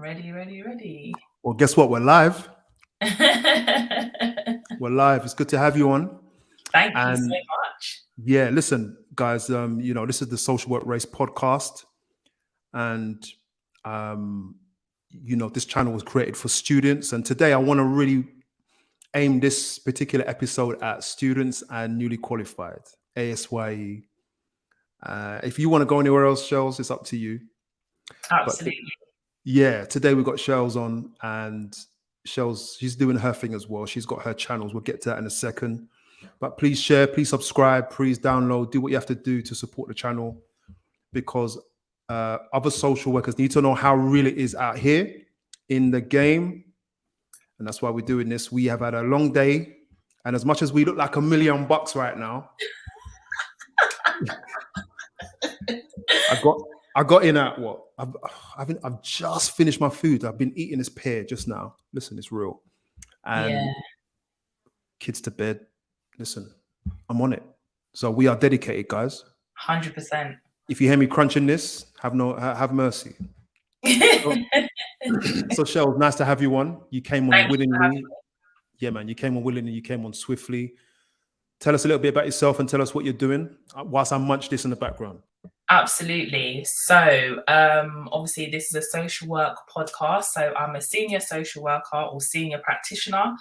Ready, ready, ready. Well, guess what? We're live. Thank We're live. It's good to have you on. you so And much. yeah, listen, guys. This is the Social Work Race podcast, and this channel was created for students. And today, I want to really aim this particular episode at students and newly qualified ASYE. If you want to go anywhere else, Shells, it's up to you. But Absolutely. yeah, today we've got Shells on, and Shells, she's doing her thing as well. She's got her channels. We'll get to that in a second. But please share, please subscribe, please download, do what you have to do to support the channel, because other social workers need to know how real it is out here in the game. And that's why we're doing this. We have had a long day. And as much as we look like $1 million right now, I got in at what? I've just finished my food. I've been eating this pear just now. Listen, it's real. And kids to bed. Listen, I'm on it. So we are dedicated, guys. 100%. If you hear me crunching this, have mercy. So Shell, nice to have you on. You came on willingly. Yeah, man, you came on willingly. You came on swiftly. Tell us a little bit about yourself and tell us what you're doing whilst I munch this in the background. Absolutely. So obviously this is a social work podcast. So I'm a senior social worker or senior practitioner.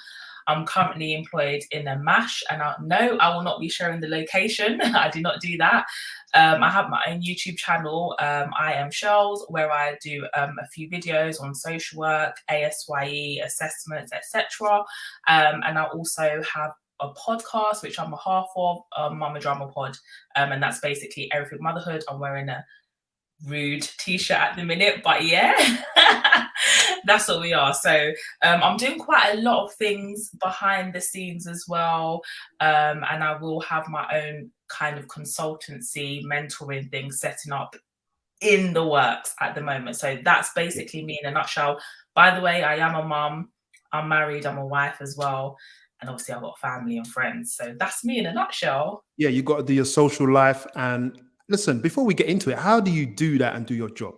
I'm currently employed in a MASH, and I will not be sharing the location. I do not do that. I have my own YouTube channel, I Am Shells, where I do a few videos on social work, ASYE, assessments, etc. And I also have a podcast, which I'm a half of, Mama Drama Pod, and that's basically everything motherhood. I'm wearing a rude t-shirt at the minute, but yeah, that's what we are. So I'm doing quite a lot of things behind the scenes as well, and I will have my own kind of consultancy mentoring thing setting up in the works at the moment. So that's basically me in a nutshell. By the way, I am a mum, I'm married, I'm a wife as well, and obviously I've got family and friends. So that's me in a nutshell. Yeah, you got to do your social life. And listen, before we get into it, how do you do that and do your job?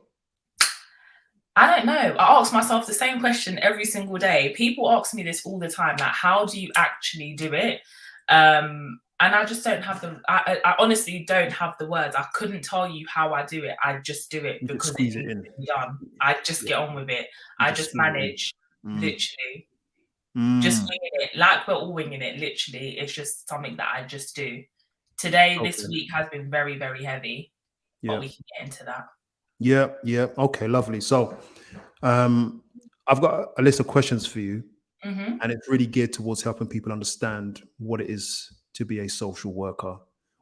I don't know. I ask myself the same question every single day. People ask me this all the time, like, how do you actually do it? And I just don't have I honestly don't have the words. I couldn't tell you how I do it. I just do it because it needs to be done. I just get on with it. I just manage, literally. Just winging it, like we're all winging it, literally. It's just something that I just do. Today, this week has been very, very heavy, but we can get into that. Yeah. Okay, lovely. So I've got a list of questions for you, and it's really geared towards helping people understand what it is to be a social worker,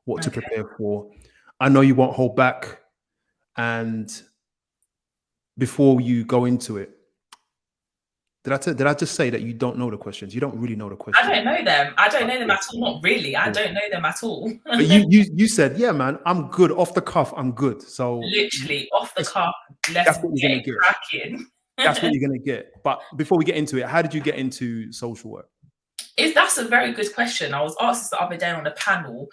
what to prepare for. I know you won't hold back. And before you go into it, did I just say that you don't know the questions? You don't really know the questions. I don't know them. I don't know them at all. Not really. I don't know them at all. But you said, yeah, man, I'm good. Off the cuff, I'm good. So literally off the cuff, let's get it cracking. That's what you're gonna get. But before we get into it, how did you get into social work? That's a very good question. I was asked this the other day on a panel.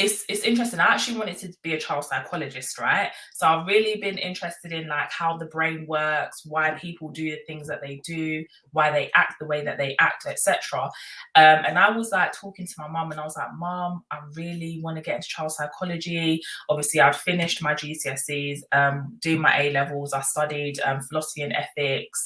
It's interesting. I actually wanted to be a child psychologist, right? So I've really been interested in like how the brain works, why people do the things that they do, why they act the way that they act, etc. And I was like talking to my mum, and I was like, Mum, I really want to get into child psychology. Obviously, I'd finished my GCSEs, doing my A levels. I studied philosophy and ethics,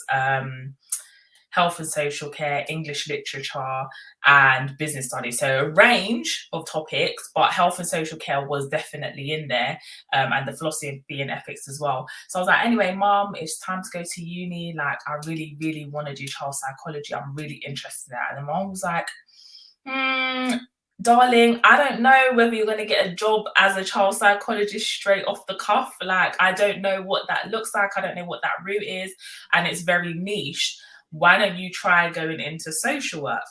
health and social care, English literature, and business studies. So a range of topics, but health and social care was definitely in there, and the philosophy and ethics as well. So I was like, anyway, Mum, it's time to go to uni. Like, I really, really want to do child psychology. I'm really interested in that. And the mom was like, darling, I don't know whether you're going to get a job as a child psychologist straight off the cuff. Like, I don't know what that looks like. I don't know what that route is. And it's very niche. Why don't you try going into social work?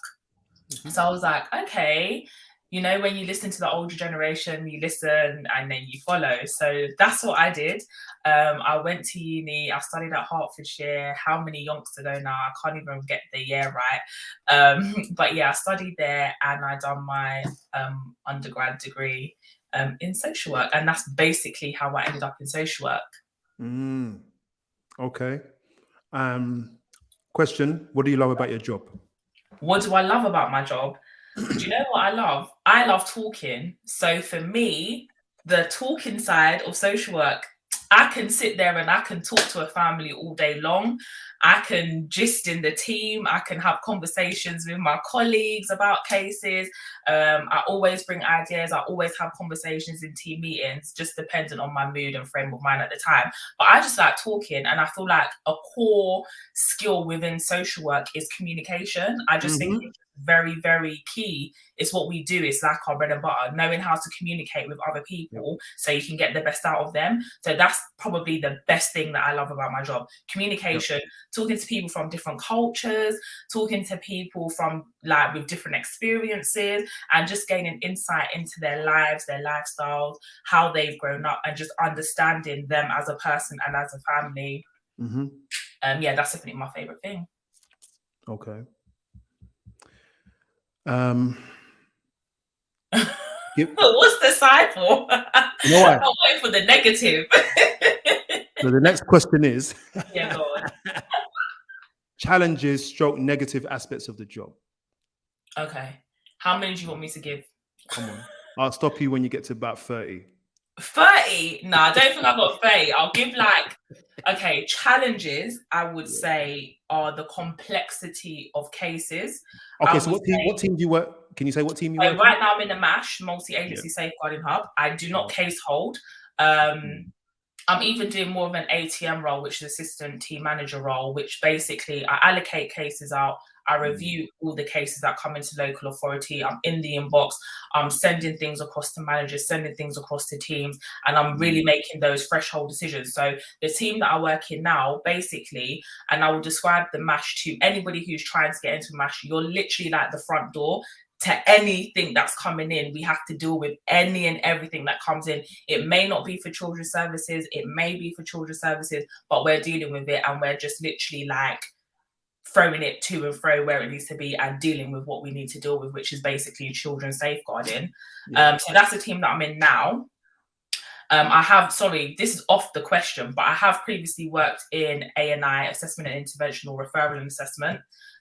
So I was like, okay, you know, when you listen to the older generation, you listen and then you follow. So that's what I did. I went to uni. I studied at Hertfordshire. How many yonks ago now? I can't even get the year right. But yeah, I studied there, and I done my undergrad degree in social work. And that's basically how I ended up in social work. Okay. Question: what do you love about your job? What do I love about my job? Do you know what I love? I love talking. So for me, the talking side of social work, I can sit there and I can talk to a family all day long. I can gist in the team. I can have conversations with my colleagues about cases. I always bring ideas. I always have conversations in team meetings, just depending on my mood and frame of mind at the time. But I just like talking, and I feel like a core skill within social work is communication. I just think it's very, very key. It's what we do. It's like our bread and butter, knowing how to communicate with other people so you can get the best out of them. So that's probably the best thing that I love about my job. Communication, talking to people from different cultures, talking to people from like with different experiences, and just gaining insight into their lives, their lifestyles, how they've grown up, and just understanding them as a person and as a family. Yeah, that's definitely my favorite thing. Okay. What's the side for? You know what? I'm waiting for the negative. So the next question is, Yeah, go on. challenges stroke negative aspects of the job. Okay. How many do you want me to give? Come on. I'll stop you when you get to about 30. 30? No, I don't think I've got 30. I'll give like, okay, challenges, I would say, are the complexity of cases. Okay, so what team do you work? Can you say what team you work right now I'm in the MASH, Multi-Agency Safeguarding Hub. I do not case hold. I'm even doing more of an ATM role, which is assistant team manager role, which basically I allocate cases out. I review all the cases that come into local authority. I'm in the inbox. I'm sending things across to managers, sending things across to teams, and I'm really making those threshold decisions. So the team that I work in now, basically, and I will describe the MASH to anybody who's trying to get into MASH, you're literally like the front door to anything that's coming in. We have to deal with any and everything that comes in. It may not be for children's services, it may be for children's services, but we're dealing with it, and we're just literally like throwing it to and fro where it needs to be and dealing with what we need to deal with, which is basically children's safeguarding. So that's the team that I'm in now. This is off the question, but I have previously worked in A&I, assessment and interventional referral and assessment.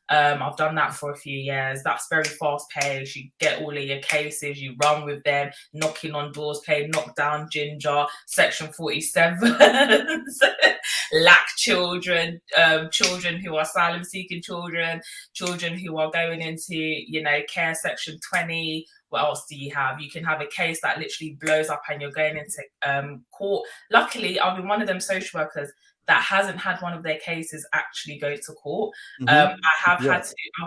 I've done that for a few years. That's very fast paced. You get all of your cases, you run with them, knocking on doors, playing knockdown ginger, section 47, lack children, children who are asylum seeking children, children who are going into, care section 20. What else do you have? You can have a case that literally blows up and you're going into court. Luckily, I've been one of them social workers that hasn't had one of their cases actually go to court. I've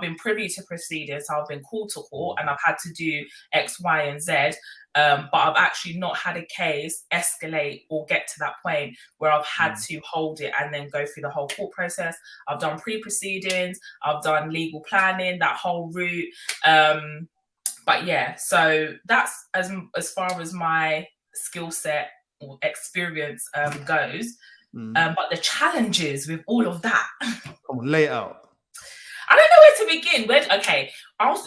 been privy to proceedings, I've been called to court, and I've had to do X, Y, and Z. But I've actually not had a case escalate or get to that point where I've had to hold it and then go through the whole court process. I've done pre-proceedings, I've done legal planning, that whole route. But yeah, so that's as far as my skill set or experience goes. But the challenges with all of that. Come on, lay it out. I don't know where to begin.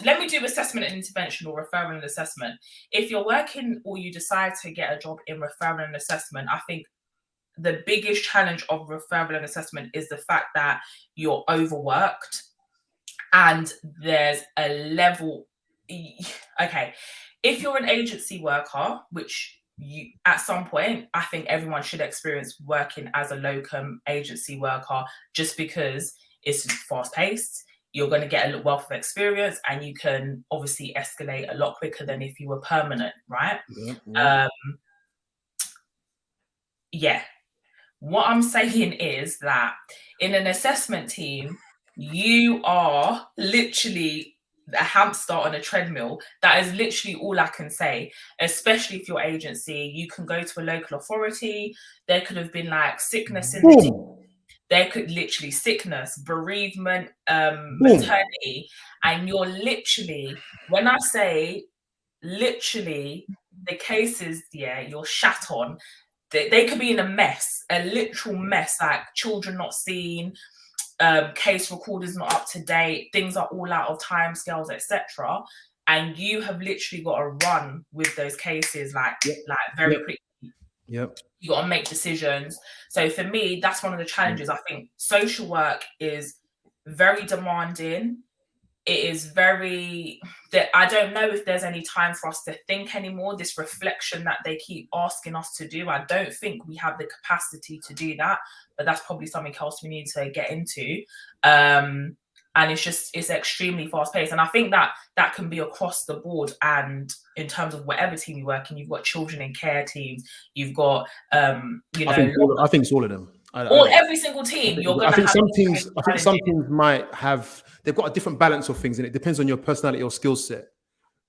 Let me do assessment and intervention or referral and assessment. If you're working or you decide to get a job in referral and assessment, I think the biggest challenge of referral and assessment is the fact that you're overworked and there's a level. Okay, if you're an agency worker, which you at some point, I think everyone should experience working as a locum agency worker, just because it's fast paced. You're going to get a wealth of experience, and you can obviously escalate a lot quicker than if you were permanent, right? What I'm saying is that in an assessment team, you are literally a hamster on a treadmill. That is literally all I can say, especially if your agency, you can go to a local authority. There could have been like sickness in the team. There could literally sickness, bereavement, maternity. And you're literally, when I say literally, the cases, you're shat on. They could be in a mess, a literal mess, like children not seen, case recorders not up to date, things are all out of timescales, etc. And you have literally got to run with those cases like very quickly. Yep. You got to make decisions. So for me, that's one of the challenges. I think social work is very demanding. It is very that I don't know if there's any time for us to think anymore. This reflection that they keep asking us to do, I don't think we have the capacity to do that. But that's probably something else we need to get into. And it's extremely fast paced, and I think that can be across the board. And in terms of whatever team you work in, you've got children in care teams, you've got I think it's all of them. Every single team. I think some teams might have, they've got a different balance of things, and it depends on your personality or skill set.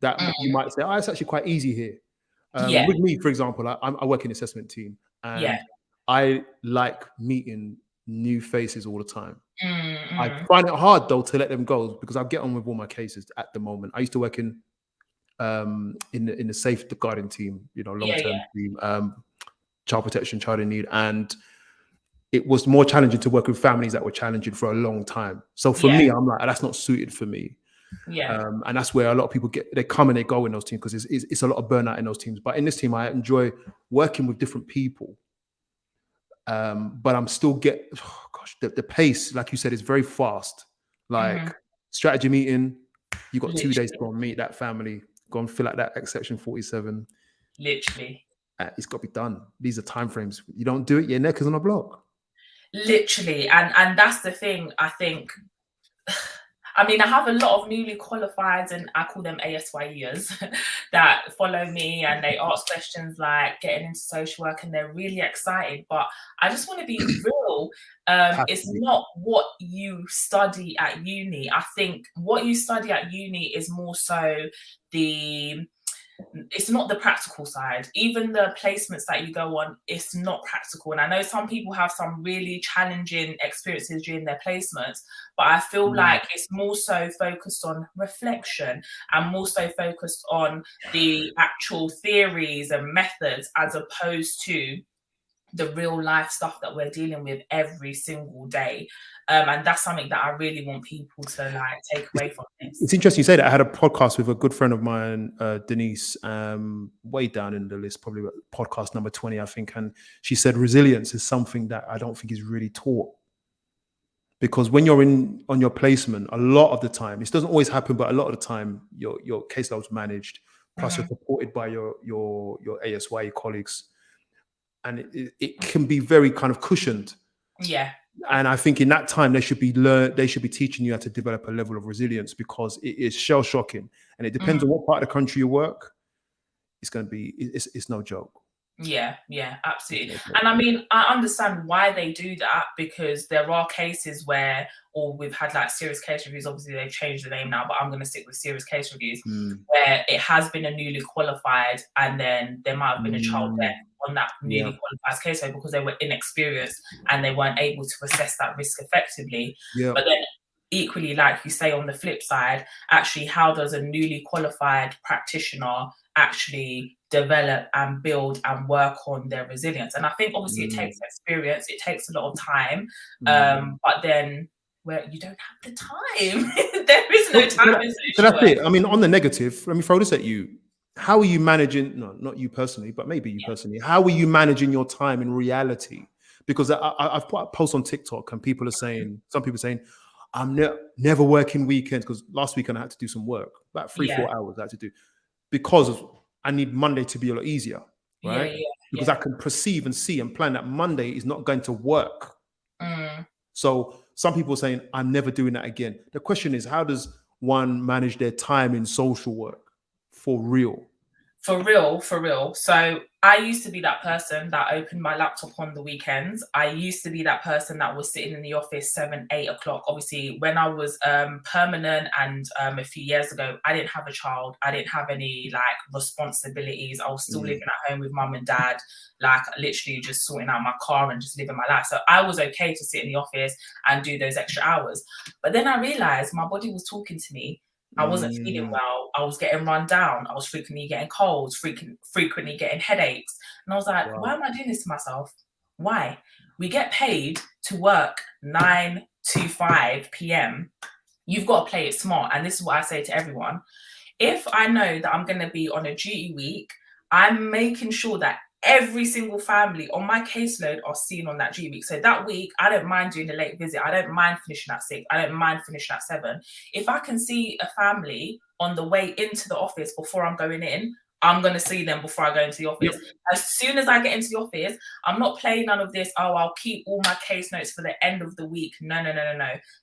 That you might say, it's actually quite easy here. With me, for example, I work in the assessment team, and I like meeting new faces all the time. I find it hard though to let them go because I get on with all my cases at the moment. I used to work in the safeguarding team, long-term team, child protection, child in need, and it was more challenging to work with families that were challenging for a long time. So for me, I'm like, that's not suited for me. And that's where a lot of people they come and they go in those teams because it's a lot of burnout in those teams. But in this team, I enjoy working with different people. But I'm still the pace, like you said, is very fast. Like strategy meeting, you got 2 days to go and meet that family, go and fill out that Section 47. Literally. It's got to be done. These are timeframes. You don't do it, your neck is on a block. Literally. And that's the thing, I think. I mean, I have a lot of newly qualified, and I call them ASYEers, that follow me and they ask questions like getting into social work, and they're really excited. But I just want to be real. It's not what you study at uni. I think what you study at uni is more so it's not the practical side. Even the placements that you go on, it's not practical. And I know some people have some really challenging experiences during their placements, but I feel like it's more so focused on reflection and more so focused on the actual theories and methods as opposed to the real life stuff that we're dealing with every single day. And that's something that I really want people to take away from this. It's interesting you say that. I had a podcast with a good friend of mine, Denise, way down in the list, probably podcast number 20, I think. And she said resilience is something that I don't think is really taught. Because when you're on your placement, a lot of the time, this doesn't always happen, but a lot of the time, your caseload's managed, plus you're supported by your ASY colleagues. And it can be very kind of cushioned. Yeah. And I think in that time they should be teaching you how to develop a level of resilience, because it is shell shocking, and it depends on what part of the country you work. It's no joke. Yeah, absolutely. And I mean, I understand why they do that, because there are cases where, or we've had serious case reviews, obviously they've changed the name now, but I'm going to stick with serious case reviews, where it has been a newly qualified and then there might have been a child death on that newly qualified case because they were inexperienced and they weren't able to assess that risk effectively. But then equally, like you say, on the flip side, actually, how does a newly qualified practitioner actually develop and build and work on their resilience? And I think obviously it takes experience, it takes a lot of time, but then where you don't have the time, there is no time. So that's it. I mean, on the negative, let me throw this at you. How are you managing? No, not you personally, but maybe you personally. How are you managing your time in reality? Because I've put a post on TikTok, and people are saying, some people are saying, I'm never working weekends, because last weekend I had to do some work, about 3-4 hours I had to do, because I need Monday to be a lot easier, right? Because I can perceive and see and plan that Monday is not going to work. So some people are saying, I'm never doing that again. The question is, how does one manage their time in social work for real? For real. So I used to be that person that opened my laptop on the weekends. I used to be that person that was sitting in the office 7-8 o'clock. Obviously, when I was permanent and a few years ago, I didn't have a child. I didn't have any responsibilities. I was still living at home with mum and dad, literally just sorting out my car and just living my life. So I was okay to sit in the office and do those extra hours. But then I realized my body was talking to me. I wasn't feeling well. I was getting run down. I was frequently getting colds, frequently getting headaches. And I was like, why am I doing this to myself? Why? We get paid to work 9 to 5 p.m. You've got to play it smart. And this is what I say to everyone. If I know that I'm going to be on a duty week, I'm making sure that every single family on my caseload are seen on that G week. So that week, I don't mind doing a late visit. I don't mind finishing at 6. I don't mind finishing at 7. If I can see a family on the way into the office before I'm going in, I'm going to see them before I go into the office. Yep. As soon as I get into the office, I'm not playing none of this, oh, I'll keep all my case notes for the end of the week. No.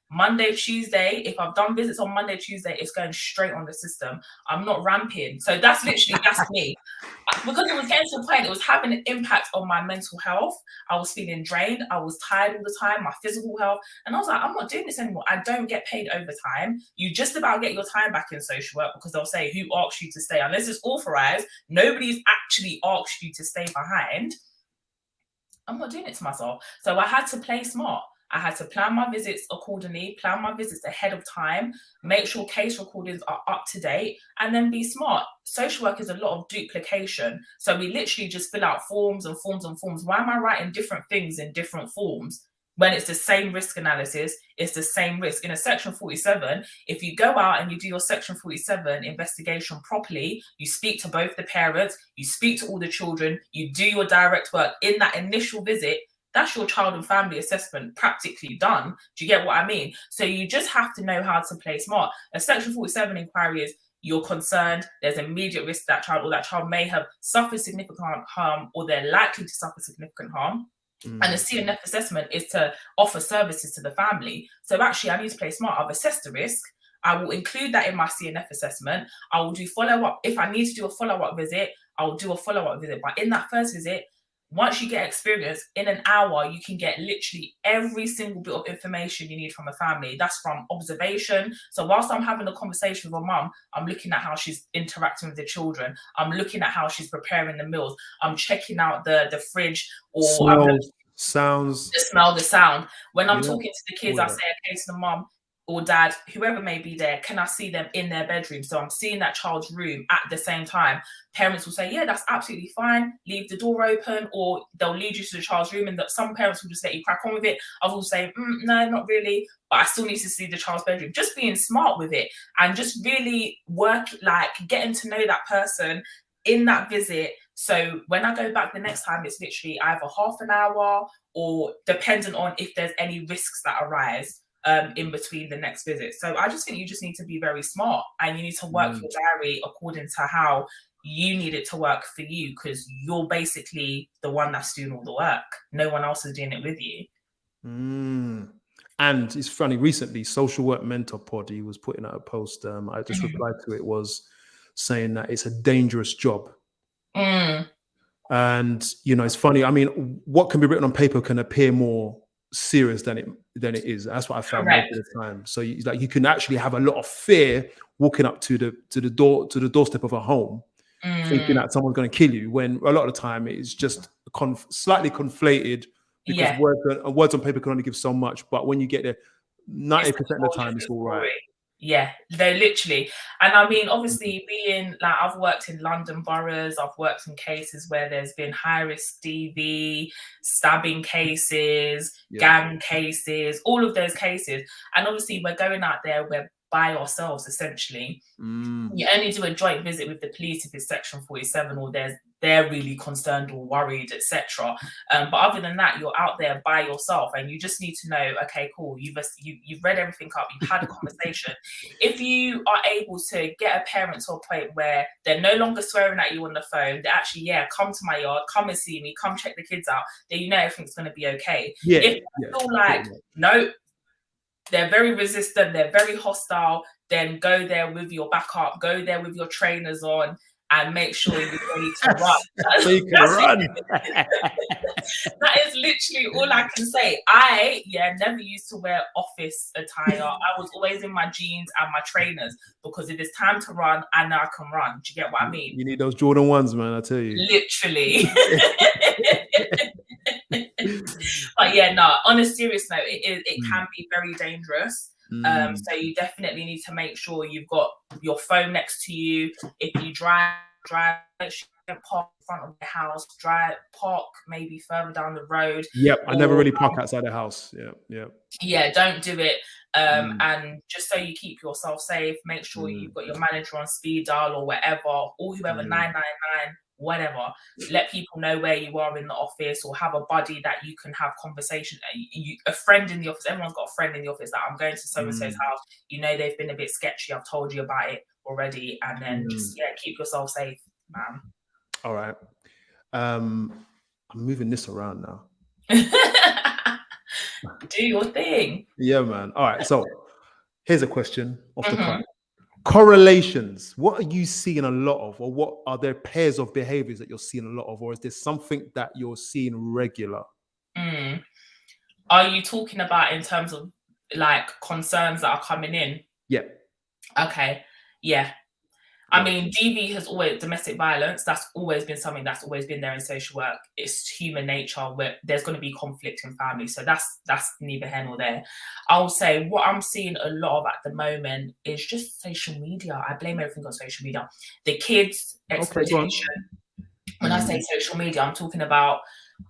Monday, Tuesday, if I've done visits on Monday, Tuesday, it's going straight on the system. I'm not ramping. So that's me. Because it was getting to the point, it was having an impact on my mental health. I was feeling drained. I was tired all the time, my physical health. And I was like, I'm not doing this anymore. I don't get paid overtime. You just about get your time back in social work, because they'll say, who asked you to stay? Unless it's authorized, nobody's actually asked you to stay behind. I'm not doing it to myself. So I had to play smart. I had to plan my visits accordingly, plan my visits ahead of time, make sure case recordings are up to date, and then be smart. Social work is a lot of duplication. So we literally just fill out forms and forms and forms. Why am I writing different things in different forms? When it's the same risk analysis, it's the same risk. In a Section 47, if you go out and you do your Section 47 investigation properly, you speak to both the parents, you speak to all the children, you do your direct work in that initial visit, that's your child and family assessment practically done. Do you get what I mean? So you just have to know how to play smart. A Section 47 inquiry is you're concerned, there's immediate risk that child or that child may have suffered significant harm or they're likely to suffer significant harm. And the CNF assessment is to offer services to the family. So actually, I need to play smart. I've assessed the risk. I will include that in my CNF assessment. I will do follow-up. If I need to do a follow-up visit, I will do a follow-up visit. But in that first visit, once you get experience, in an hour, you can get literally every single bit of information you need from a family. That's from observation. So whilst I'm having a conversation with a mum, I'm looking at how she's interacting with the children. I'm looking at how she's preparing the meals. I'm checking out the fridge or sounds. The smell, the sound. When I'm talking to the kids, I say, okay, to the mum or dad, whoever may be there, can I see them in their bedroom? So I'm seeing that child's room at the same time. Parents will say, yeah, that's absolutely fine. Leave the door open, or they'll lead you to the child's room. And some parents will just let you crack on with it. Others will say, no, not really, but I still need to see the child's bedroom. Just being smart with it and just really getting to know that person in that visit. So when I go back the next time, it's literally either half an hour or dependent on if there's any risks that arise in between the next visit. So I just think you just need to be very smart and you need to work your diary according to how you need it to work for you, because you're basically the one that's doing all the work. No one else is doing it with you. And it's funny, recently, Social Work Mentor Pod, he was putting out a post. I just replied to it, was saying that it's a dangerous job. And, it's funny. I mean, what can be written on paper can appear more serious than it is. That's what I found most of the time. So you can actually have a lot of fear walking up to the doorstep of a home, thinking that someone's going to kill you, when a lot of the time it's just slightly conflated, because words on paper can only give so much. But when you get there, 90% of the time it's all right. Yeah, they literally. And I mean, obviously, I've worked in London boroughs, I've worked in cases where there's been high risk DV, stabbing cases, gang cases, all of those cases. And obviously, we're going out there, we're by ourselves, essentially. You only do a joint visit with the police if it's Section 47 or they're really concerned or worried, etc. But other than that, you're out there by yourself, and you just need to know, okay, cool, you've read everything up, you've had a conversation. If you are able to get a parent to a point where they're no longer swearing at you on the phone, they're actually, come to my yard, come and see me, come check the kids out, then you know everything's going to be okay. If you feel like, no, they're very resistant, they're very hostile, then go there with your backup, go there with your trainers on, and make sure you're ready to run. So you can run. That is literally all I can say. I never used to wear office attire. I was always in my jeans and my trainers, because if it's time to run, I know I can run. Do you get what I mean? You need those Jordan 1s, man, I tell you. Literally. But on a serious note, it can be very dangerous. So you definitely need to make sure you've got your phone next to you. If you drive, make sure you don't park in front of the house. Park maybe further down the road. I never really park outside the house. Don't do it. And just so you keep yourself safe, make sure you've got your manager on speed dial or whatever, or whoever 999. whatever. Let people know where you are in the office, or have a buddy that you can have conversation. A friend in the office. Everyone's got a friend in the office that I'm going to so and so's house. You know they've been a bit sketchy. I've told you about it already, and then just keep yourself safe, man. All right. I'm moving this around now. Do your thing. Yeah, man. All right. So here's a question off the cuff. Correlations. What are you seeing a lot of, or what are there pairs of behaviors that you're seeing a lot of, or is there something that you're seeing regular? Are you talking about in terms of like concerns that are coming in? Yeah. Okay. Yeah. I mean, DV has always, domestic violence, that's always been something that's always been there in social work. It's human nature where there's going to be conflict in families. So that's neither here nor there. I'll say what I'm seeing a lot of at the moment is just social media. I blame everything on social media. The kids' exploitation. When I say social media, I'm talking about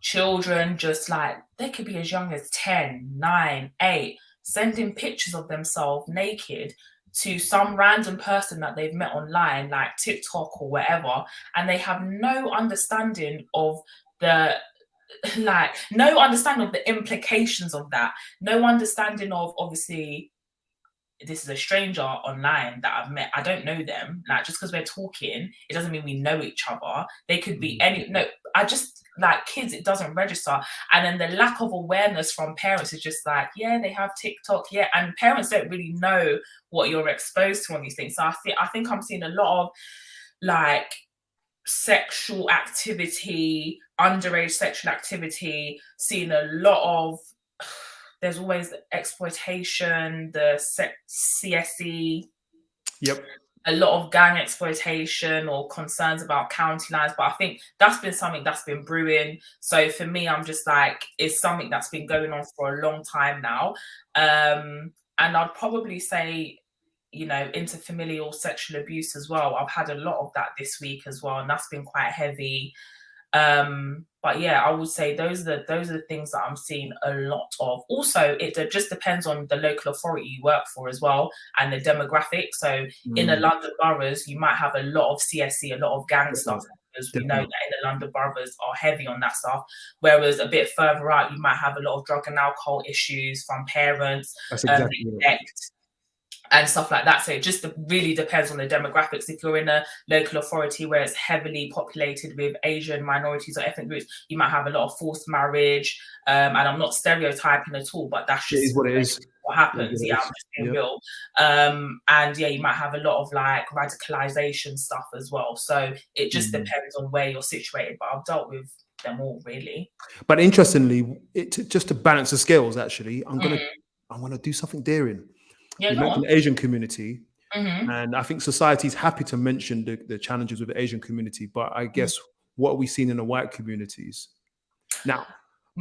children, just like they could be as young as 10, 9, 8, sending pictures of themselves naked to some random person that they've met online, like TikTok or whatever, and they have no understanding of the implications of that, no understanding of, obviously, this is a stranger online that I've met. I don't know them. Like, just because we're talking, it doesn't mean we know each other. They could be I just, like, kids, it doesn't register. And then the lack of awareness from parents is just like, yeah, they have TikTok, yeah. And parents don't really know what you're exposed to on these things. So I think I'm seeing a lot of like sexual activity, underage sexual activity, seeing a lot of, there's always exploitation, the CSE. Yep. A lot of gang exploitation or concerns about county lines. But I think that's been something that's been brewing. So for me, I'm just like, it's something that's been going on for a long time now. And I'd probably say, interfamilial sexual abuse as well. I've had a lot of that this week as well, and that's been quite heavy. But yeah, I would say those are the things that I'm seeing a lot of. Also, it just depends on the local authority you work for as well, and the demographic. So in the London boroughs, you might have a lot of CSE, a lot of gang stuff, because we know that in the London boroughs are heavy on that stuff. Whereas a bit further out, you might have a lot of drug and alcohol issues from parents, neglect, and stuff like that. So it just really depends on the demographics. If you're in a local authority where it's heavily populated with Asian minorities or ethnic groups, you might have a lot of forced marriage. And I'm not stereotyping at all, but that's just what it is. What happens. Yeah, I'm just being real. And yeah, you might have a lot of like radicalization stuff as well. So it just depends on where you're situated. But I've dealt with them all, really. But interestingly, just to balance the scales, actually, I'm gonna do something daring. Yeah, you mentioned the Asian community, and I think society is happy to mention the challenges with the Asian community, but I guess what are we seeing in the white communities? Now,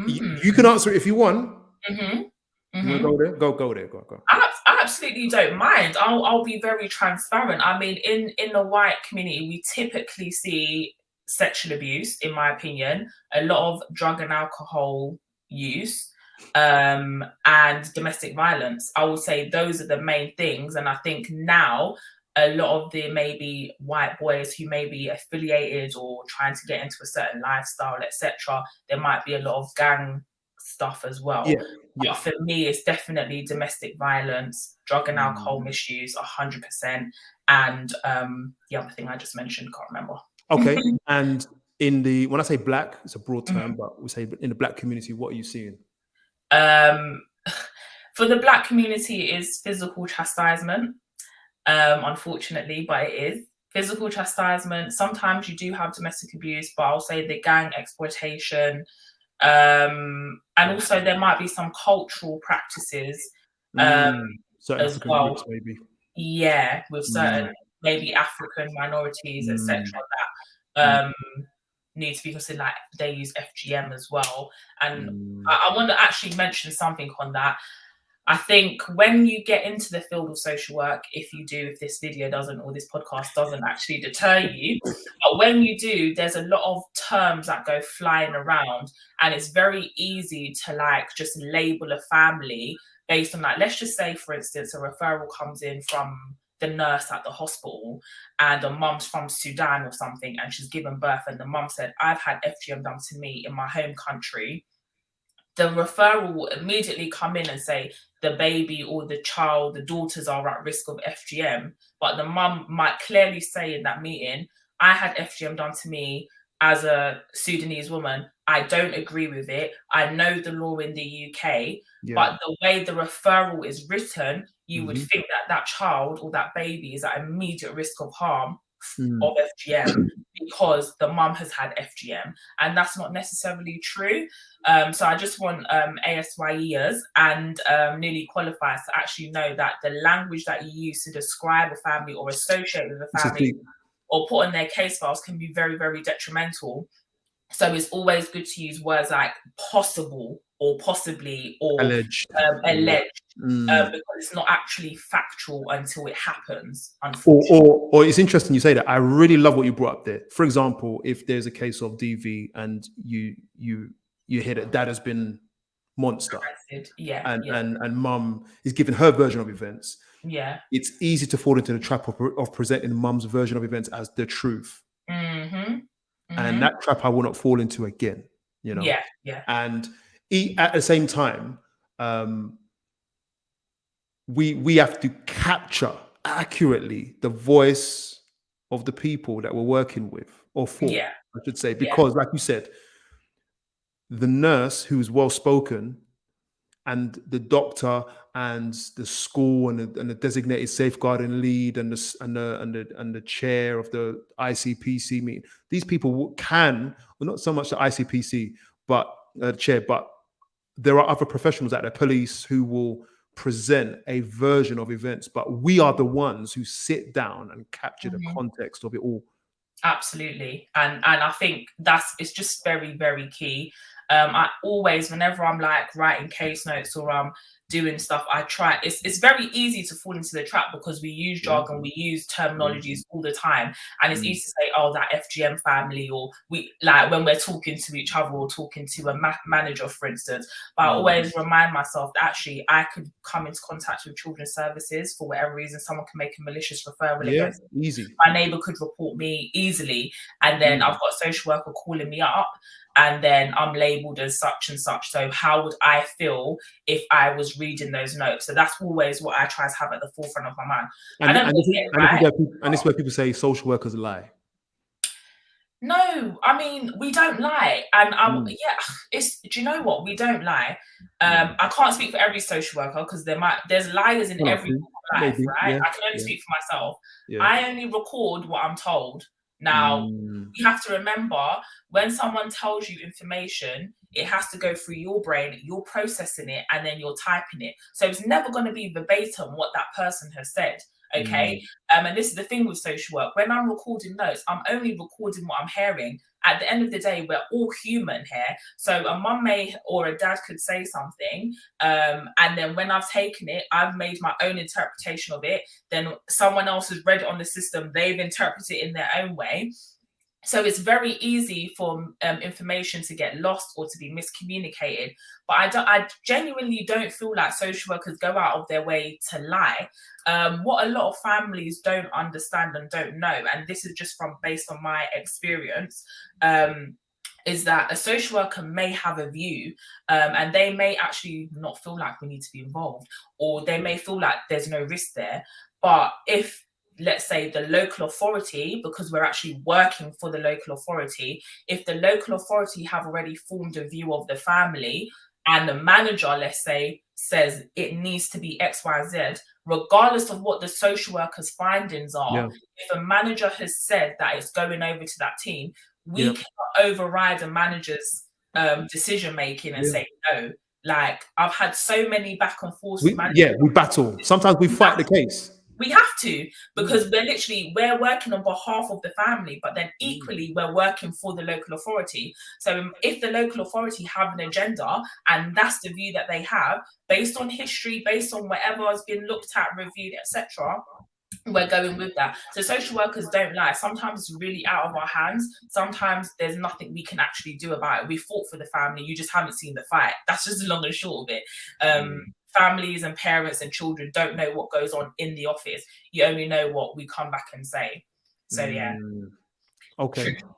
you can answer it if you want. You want to go there? Go there. Go. I absolutely don't mind. I'll be very transparent. I mean, in the white community, we typically see sexual abuse, in my opinion, a lot of drug and alcohol use, and domestic violence. I would say those are the main things. And I think now a lot of the maybe white boys who may be affiliated or trying to get into a certain lifestyle, etc., there might be a lot of gang stuff as well. But for me, it's definitely domestic violence, drug and alcohol misuse, 100%. And the other thing I just mentioned, can't remember. Okay. And when I say black, it's a broad term, but we say in the black community, what are you seeing? For the black community, is physical chastisement, unfortunately, but it is physical chastisement. Sometimes you do have domestic abuse, but I'll say the gang exploitation, and also there might be some cultural practices as well. Groups, maybe. Yeah, with certain maybe African minorities, etc. that need to be considered, like they use FGM as well. And I want to actually mention something on that. I think when you get into the field of social work, if this video doesn't, or this podcast doesn't actually deter you, but when you do, there's a lot of terms that go flying around, and it's very easy to like just label a family based on, like, let's just say, for instance, a referral comes in from the nurse at the hospital, and the mum's from Sudan or something, and she's given birth, and the mum said, I've had FGM done to me in my home country, the referral will immediately come in and say the baby or the child, the daughters are at risk of FGM. But the mum might clearly say in that meeting, I had FGM done to me as a Sudanese woman. I don't agree with it. I know the law in the UK, but the way the referral is written, you would think that that child or that baby is at immediate risk of harm of FGM because the mum has had FGM, and that's not necessarily true. So I just want ASYEers and newly qualified to actually know that the language that you use to describe a family or associate with a family or put on their case files can be very, very detrimental. So it's always good to use words like possible or possibly or alleged, because it's not actually factual until it happens, unfortunately. Or it's interesting you say that. I really love what you brought up there. For example, if there's a case of DV and you hear that dad has been monster, and mum is giving her version of events, it's easy to fall into the trap of presenting mum's version of events as the truth. And that trap I will not fall into again, you know. And at the same time, we have to capture accurately the voice of the people that we're working with or for, I should say, because like you said, the nurse who's well spoken and the doctor and the school and the designated safeguarding lead and the chair of the ICPC meeting, these people can, well, not so much the ICPC, but chair, but there are other professionals at the police who will present a version of events, but we are the ones who sit down and capture the context of it all. Absolutely. And I think it's just very, very key. I always, whenever I'm like writing case notes or I'm doing stuff, I try, it's very easy to fall into the trap because we use jargon, we use terminologies all the time. And it's easy to say, oh, that FGM family, or we like when we're talking to each other or talking to a manager, for instance. But I always remind myself that actually I could come into contact with children's services for whatever reason. Someone can make a malicious referral against me. Easy. My neighbor could report me easily. And then I've got a social worker calling me up, and then I'm labeled as such and such. So how would I feel if I was reading those notes? So that's always what I try to have at the forefront of my mind. And this is where people say social workers lie. No, I mean, we don't lie. And do you know what? We don't lie. I can't speak for every social worker because there's liars in every life, right? I can only speak for myself. I only record what I'm told. Now, you have to remember, when someone tells you information, it has to go through your brain, you're processing it, and then you're typing it. So it's never going to be verbatim what that person has said. Okay. And this is the thing with social work. When I'm recording notes, I'm only recording what I'm hearing. At the end of the day, we're all human here. So a mum or a dad could say something. And then when I've taken it, I've made my own interpretation of it. Then someone else has read it on the system. They've interpreted it in their own way. So it's very easy for information to get lost or to be miscommunicated. But I genuinely don't feel like social workers go out of their way to lie. What a lot of families don't understand and don't know, and this is just based on my experience, is that a social worker may have a view, and they may actually not feel like we need to be involved, or they may feel like there's no risk there. But if, let's say, the local authority, because we're actually working for the local authority, if the local authority have already formed a view of the family and the manager, let's say, says it needs to be X, Y, Z, regardless of what the social worker's findings are, if a manager has said that it's going over to that team, we cannot override a manager's decision making and say no. Like, I've had so many back and forth. We battle. Sometimes we fight the case. We have to, because we're working on behalf of the family, but then equally we're working for the local authority. So if the local authority have an agenda and that's the view that they have, based on history, based on whatever has been looked at, reviewed, etc., we're going with that. So social workers don't lie. Sometimes it's really out of our hands. Sometimes there's nothing we can actually do about it. We fought for the family. You just haven't seen the fight. That's just the long and short of it. families and parents and children don't know what goes on in the office. You only know what we come back and say. So yeah. Okay. True.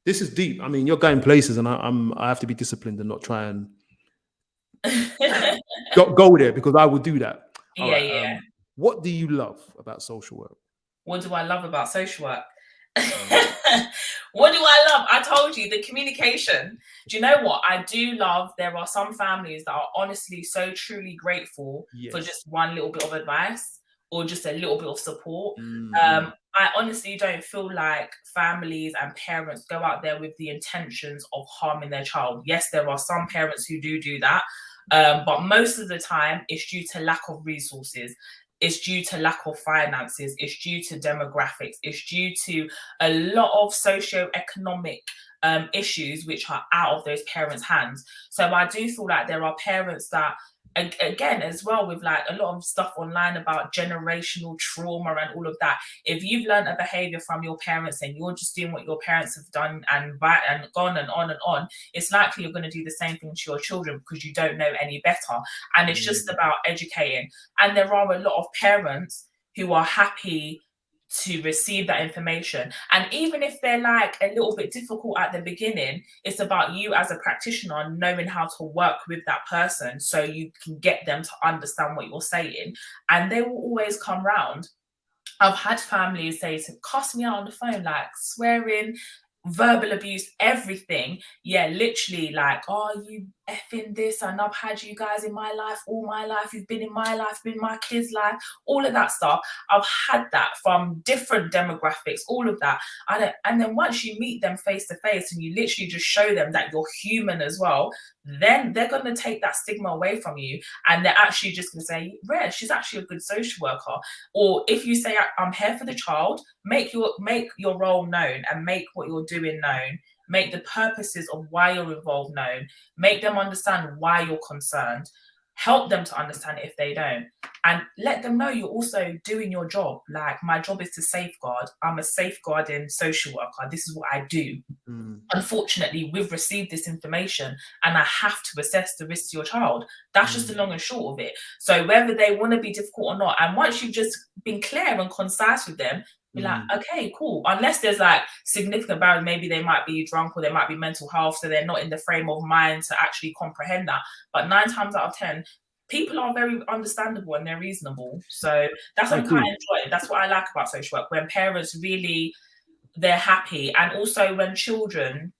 This is deep. I mean, you're going places, and I have to be disciplined and not try and go there, because I would do that. All right. Yeah. What do you love about social work? What do I love about social work? What do I love? I told you, the communication. Do you know what? I do love, there are some families that are honestly so truly grateful for just one little bit of advice or just a little bit of support. I honestly don't feel like families and parents go out there with the intentions of harming their child. Yes, there are some parents who do that, but most of the time it's due to lack of resources. It's due to lack of finances. It's due to demographics. It's due to a lot of socioeconomic issues which are out of those parents' hands. So I do feel like there are parents that, again, as well, with like a lot of stuff online about generational trauma and all of that. If you've learned a behavior from your parents and you're just doing what your parents have done and gone and on, it's likely you're going to do the same thing to your children because you don't know any better. And it's just about educating. And there are a lot of parents who are happy to receive that information. And even if they're like a little bit difficult at the beginning, it's about you as a practitioner knowing how to work with that person so you can get them to understand what you're saying. And they will always come round. I've had families say to cuss me out on the phone, like swearing, verbal abuse, everything. Yeah, literally like, oh, you effing this, and I've had you guys in my life all my life. You've been in my life, been in my kids' life, all of that stuff. I've had that from different demographics, all of that. And then once you meet them face to face and you literally just show them that you're human as well, then they're going to take that stigma away from you. And they're actually just going to say, Rhea, she's actually a good social worker. Or if you say, I'm here for the child, make your role known and make what you're doing known. Make the purposes of why you're involved known. Make them understand why you're concerned. Help them to understand it if they don't. And let them know you're also doing your job. Like, my job is to safeguard. I'm a safeguarding social worker. This is what I do. Unfortunately, we've received this information and I have to assess the risk to your child. That's just the long and short of it. So whether they want to be difficult or not, and once you've just been clear and concise with them, be like, okay, cool. Unless there's like significant barriers, maybe they might be drunk or they might be mental health, so they're not in the frame of mind to actually comprehend that. But 9 times out of 10, people are very understandable and they're reasonable. So that's what I kind of enjoy. That's what I like about social work, when parents really, they're happy. And also when children,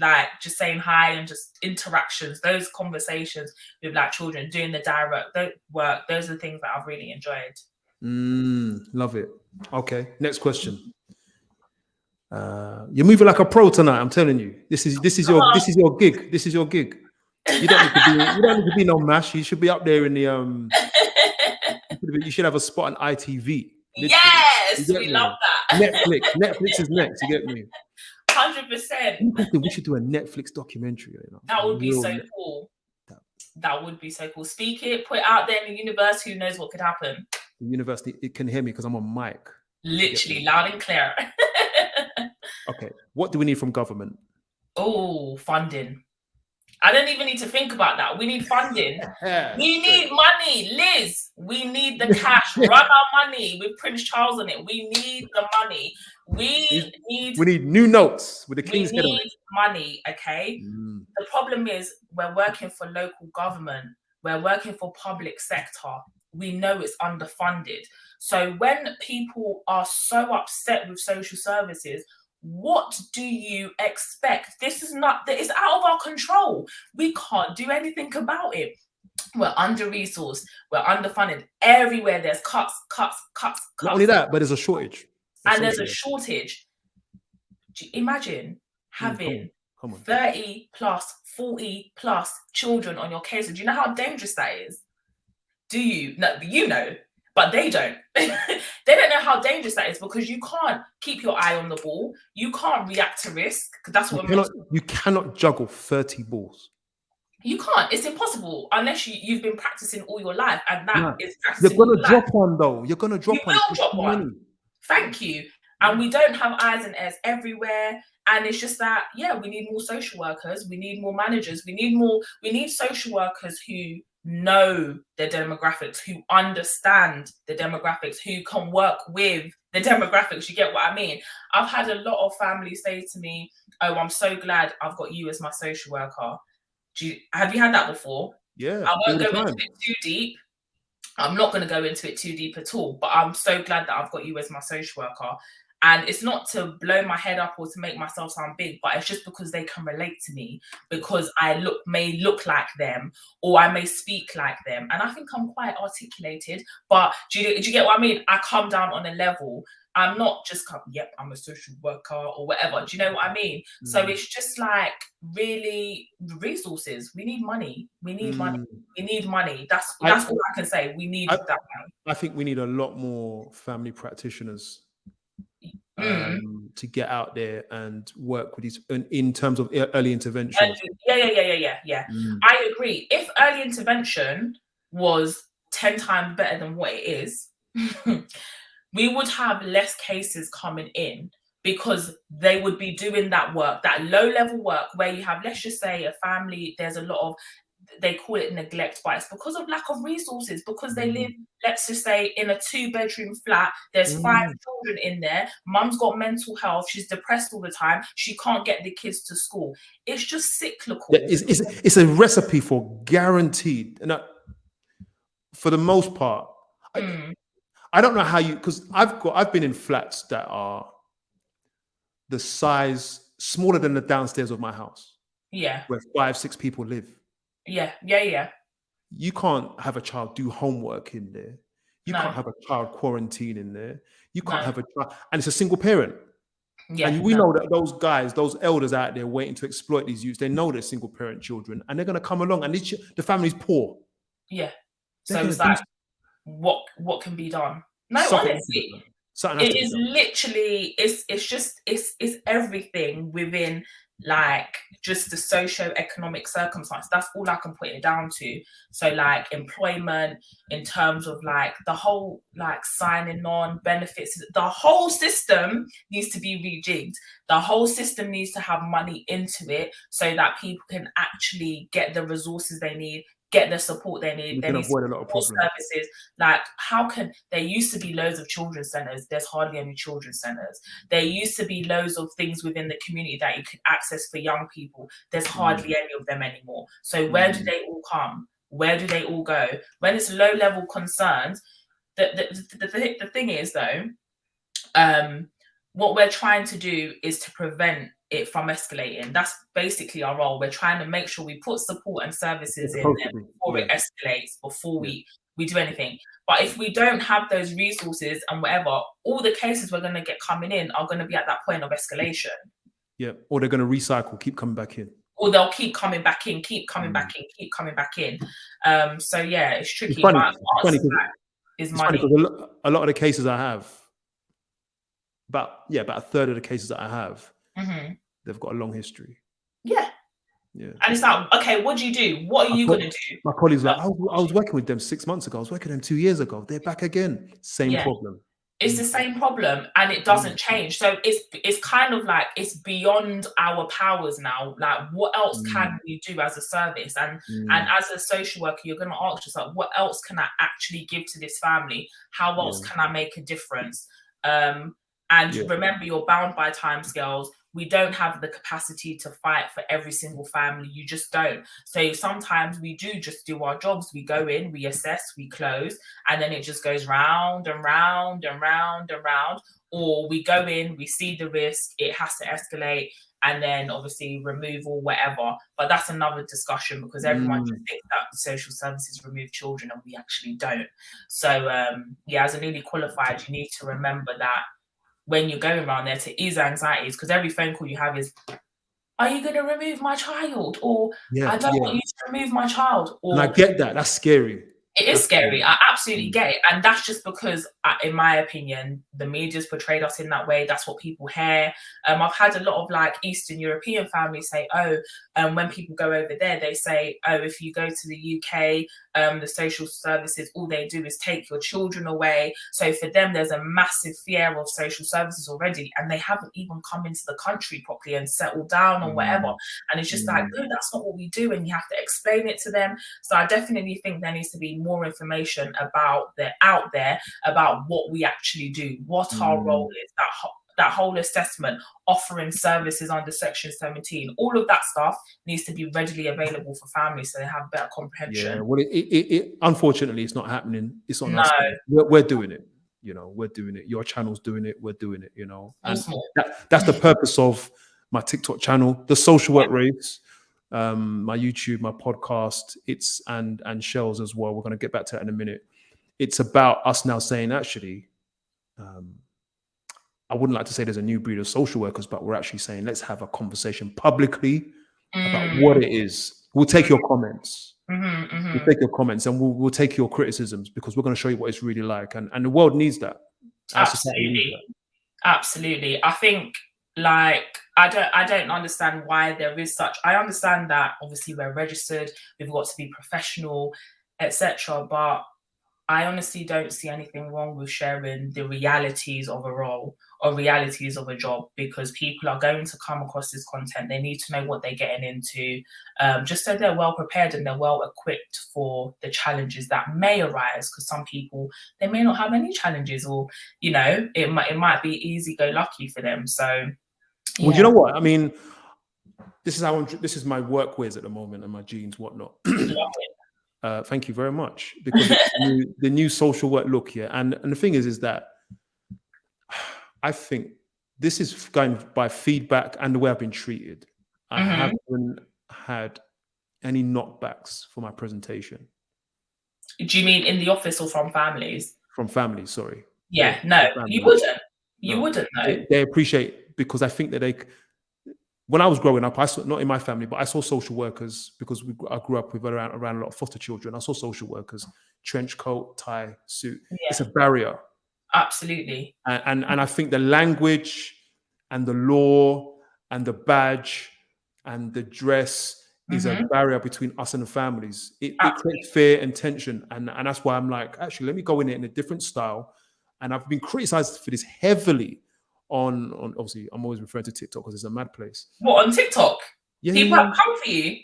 like just saying hi and just interactions, those conversations with like children, doing the direct work, those are the things that I've really enjoyed. Love it. Okay, next question. You're moving like a pro tonight. I'm telling you, this is your gig. This is your gig. You don't need to be no mash. You should be up there in the you should have a spot on ITV. Literally. Yes, we love that. Netflix is next. You get me? 100%. We should do a Netflix documentary. You know? That would be so cool. That would be so cool. Speak it, put it out there in the universe. Who knows what could happen? The university, it can hear me because I'm on mic. Literally loud and clear. Okay, what do we need from government? Oh, funding. I don't even need to think about that. We need funding. We need money, Liz. We need the cash. Run our money with Prince Charles on it. We need the money. We need new notes with the King's head on it. We need money, okay? The problem is we're working for local government. We're working for public sector. We know it's underfunded. So when people are so upset with social services, what do you expect? This is out of our control. We can't do anything about it. We're under-resourced. We're underfunded. Everywhere there's cuts. Not only that, but there's a shortage. There's a shortage. Imagine having 30 plus, 40 plus children on your case. Do you know how dangerous that is? Do you? No, you know, but they don't. They don't know how dangerous that is, because you can't keep your eye on the ball. You can't react to risk, because that's what you cannot juggle 30 balls. You can't. It's impossible unless you've been practicing all your life, and that is practicing. You're gonna drop one though. You're gonna drop one. You will drop one. Thank you. And we don't have eyes and ears everywhere. And it's just that, we need more social workers. We need more managers. We need social workers who know the demographics, who understand the demographics, who can work with the demographics. You get what I mean? I've had a lot of families say to me, "Oh, I'm so glad I've got you as my social worker." Have you had that before? Yeah, I all won't the go into time. it too deep. I'm not going to go into it too deep at all, but I'm so glad that I've got you as my social worker. And it's not to blow my head up or to make myself sound big, but it's just because they can relate to me, because I may look like them, or I may speak like them. And I think I'm quite articulated, but do you get what I mean? I come down on a level. I'm not just yep, I'm a social worker or whatever. Do you know what I mean? So Mm. it's just like really resources. We need money. We need money. Mm. We need money. That's I, all I can say. We need I that money. I think we need a lot more family practitioners Mm. to get out there and work with these in terms of early And intervention. yeah. Mm. I agree. If early intervention was 10 times better than what it is, we would have less cases coming in, because they would be doing that work, that low level work where you have, let's just say, a family, there's a lot of, they call it neglect, but it's because of lack of resources, because they live, Mm. let's just say, in a 2-bedroom flat. There's 5 Mm. children in there. Mum's got mental health. She's depressed all the time. She can't get the kids to school. It's just Yeah, cyclical. it's a recipe for guaranteed. And for the most part, Mm, I don't know how you, because I've been in flats that are the size smaller than the downstairs of my house, yeah, where 5, 6 people live. yeah. You can't have a child do homework in there. You No, can't have a child quarantine in there. You can't no, have a child, and it's a single parent. yeah, And we no, know that those guys, those elders out there waiting to exploit these youths, they know they're single parent children, and they're going to come along. And the family's poor. yeah. They're So going it's to do like, what can be done? No, something. Has to be honestly, done. Something has it to be is done. literally, it's just, it's everything within, like, just the socio-economic circumstance. That's all I can put it down to. So like employment, in terms of like the whole, like, signing on benefits, the whole system needs to be rejigged. The whole system needs to have money into it, so that people can actually get the resources they need, get the support they need. We There can needs to avoid a be lot of more problems. services. Like, how can, there used to be loads of children's centers, there's hardly any children's centers. There used to be loads of things within the community that you could access for young people, there's Mm. hardly any of them anymore. So where do Mm. they all come? Where do they all go? When it's low level concerns, the thing is though, what we're trying to do is to prevent it from escalating. That's basically our role. We're trying to make sure we put support and services It's in supposed there to be. before Yeah. it escalates, before Yeah. we do anything. But if we don't have those resources and whatever, all the cases we're going to get coming in are going to be at that point of escalation. Yeah. Or they're going to recycle, keep coming back in. Or they'll keep coming back in, keep coming Mm. back in, keep coming back in. So yeah, it's It's tricky. funny. My It's funny answer to because that is money. a lot of the cases I have, about a third of the cases that I have, Hmm. they've got a long history. Yeah. Yeah. And it's like, okay, what do you do? What are you going to do? My colleagues like, oh, I was working with them 6 months ago. I was working with them 2 years ago. They're back again. Same Yeah. problem. It's the same problem, and it doesn't change. So it's kind of like, it's beyond our powers now. Like, what else can we do as a service? And as a social worker, you're going to ask yourself, what else can I actually give to this family? How else can I make a difference? And remember, you're bound by timescales. We don't have the capacity to fight for every single family. You just don't. So sometimes we do just do our jobs. We go in, we assess, we close, and then it just goes round and round and round and round. Or we go in, we see the risk, it has to escalate, and then obviously removal, whatever. But that's another discussion, because everyone just thinks that social services remove children, and we actually don't. So as a newly qualified, you need to remember that when you're going around there, to ease anxieties, because every phone call you have is, are you going to remove my child? Or I don't want you to remove my child. Or, and I get that. That's scary. It is scary. I absolutely get it. And that's just because, in my opinion, the media's portrayed us in that way. That's what people hear. I've had a lot of like Eastern European families say, when people go over there, they say, oh, if you go to the UK, the social services, all they do is take your children away. So for them, there's a massive fear of social services already, and they haven't even come into the country properly and settled down or whatever. And it's just like, no, that's not what we do, and you have to explain it to them. So I definitely think there needs to be more information out there about what we actually do, what our role is, that whole assessment, offering services under Section 17, all of that stuff needs to be readily available for families so they have better comprehension. Yeah, well, it unfortunately, it's not happening. It's not No. us. We're doing it. You know, we're doing it. Your channel's doing it. We're doing it. You know, and that's the purpose of my TikTok channel, the Social Work Race, my YouTube, my podcast. It's and Shells as well. We're going to get back to that in a minute. It's about us now saying, actually, I wouldn't like to say there's a new breed of social workers, but we're actually saying, let's have a conversation publicly about what it is. We'll take your comments. We'll take your comments, and we'll take your criticisms, because we're going to show you what it's really like. And the world needs that. Absolutely. I think, like, I don't understand why there is such. I understand that obviously we're registered, we've got to be professional, etc. But I honestly don't see anything wrong with sharing the realities of a role or realities of a job, because people are going to come across this content. They need to know what they're getting into, just so they're well prepared and they're well equipped for the challenges that may arise. Because some people, they may not have any challenges, or, you know, it might be easy-go-lucky for them. So, yeah. Well, you know what? I mean, this is my work whiz at the moment, and my jeans, whatnot. Thank you very much, because it's the new social work look here. And the thing is that I think this is going by feedback and the way I've been treated. I haven't had any knockbacks for my presentation. Do you mean in the office or from families? From families, sorry. Yeah, no, you wouldn't. You wouldn't know. They appreciate, because I think that when I was growing up, I saw, not in my family, but I saw social workers, because I grew up with around a lot of foster children. I saw social workers, trench coat, tie, suit. Yeah. It's a barrier. Absolutely. And I think the language and the law and the badge and the dress is a barrier between us and the families. It creates fear and tension. And that's why I'm like, actually, let me go in it in a different style. And I've been criticized for this heavily on obviously, I'm always referring to TikTok because it's a mad place. What, on TikTok? Yeah, people have come for you